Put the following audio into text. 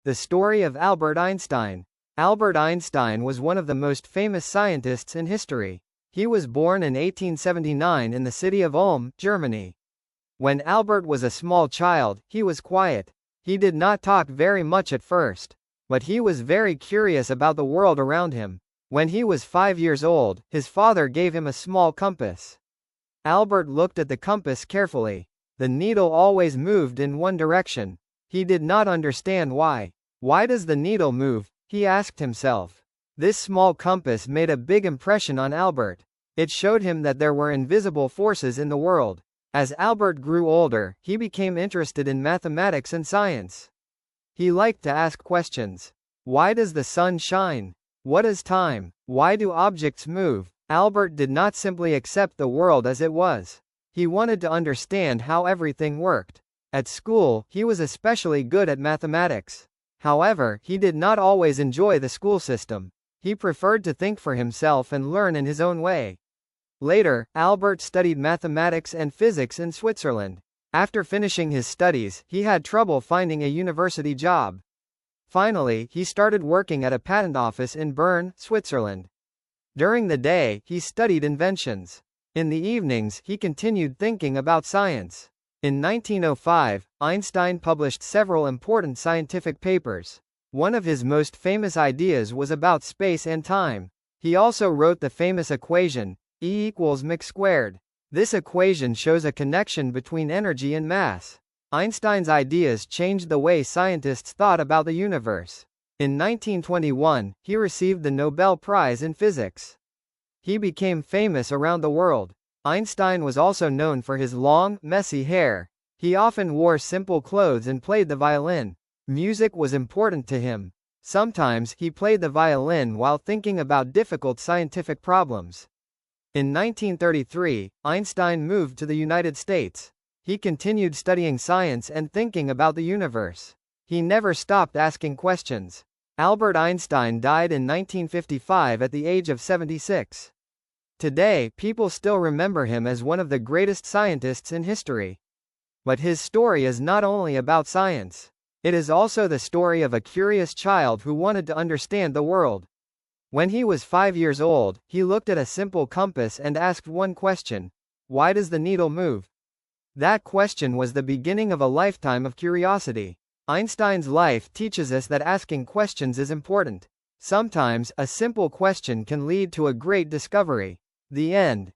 The story of Albert Einstein. Albert Einstein was one of the most famous scientists in history. He was born in 1879 in the city of Ulm, Germany. When Albert was a small child, he was quiet. He did not talk very much at first, but he was very curious about the world around him. When he was 5 years old, his father gave him a small compass. Albert looked at the compass carefully. The needle always moved in one direction. He did not understand why. Why does the needle move? He asked himself. This small compass made a big impression on Albert. It showed him that there were invisible forces in the world. As Albert grew older, he became interested in mathematics and science. He liked to ask questions. Why does the sun shine? What is time? Why do objects move? Albert did not simply accept the world as it was. He wanted to understand how everything worked. At school, he was especially good at mathematics. However, he did not always enjoy the school system. He preferred to think for himself and learn in his own way. Later, Albert studied mathematics and physics in Switzerland. After finishing his studies, he had trouble finding a university job. Finally, he started working at a patent office in Bern, Switzerland. During the day, he studied inventions. In the evenings, he continued thinking about science. In 1905, Einstein published several important scientific papers. One of his most famous ideas was about space and time. He also wrote the famous equation, E equals mc squared. This equation shows a connection between energy and mass. Einstein's ideas changed the way scientists thought about the universe. In 1921, he received the Nobel Prize in Physics. He became famous around the world. Einstein was also known for his long, messy hair. He often wore simple clothes and played the violin. Music was important to him. Sometimes he played the violin while thinking about difficult scientific problems. In 1933, Einstein moved to the United States. He continued studying science and thinking about the universe. He never stopped asking questions. Albert Einstein died in 1955 at the age of 76. Today, people still remember him as one of the greatest scientists in history. But his story is not only about science. It is also the story of a curious child who wanted to understand the world. When he was 5 years old, he looked at a simple compass and asked one question: why does the needle move? That question was the beginning of a lifetime of curiosity. Einstein's life teaches us that asking questions is important. Sometimes, a simple question can lead to a great discovery. The end.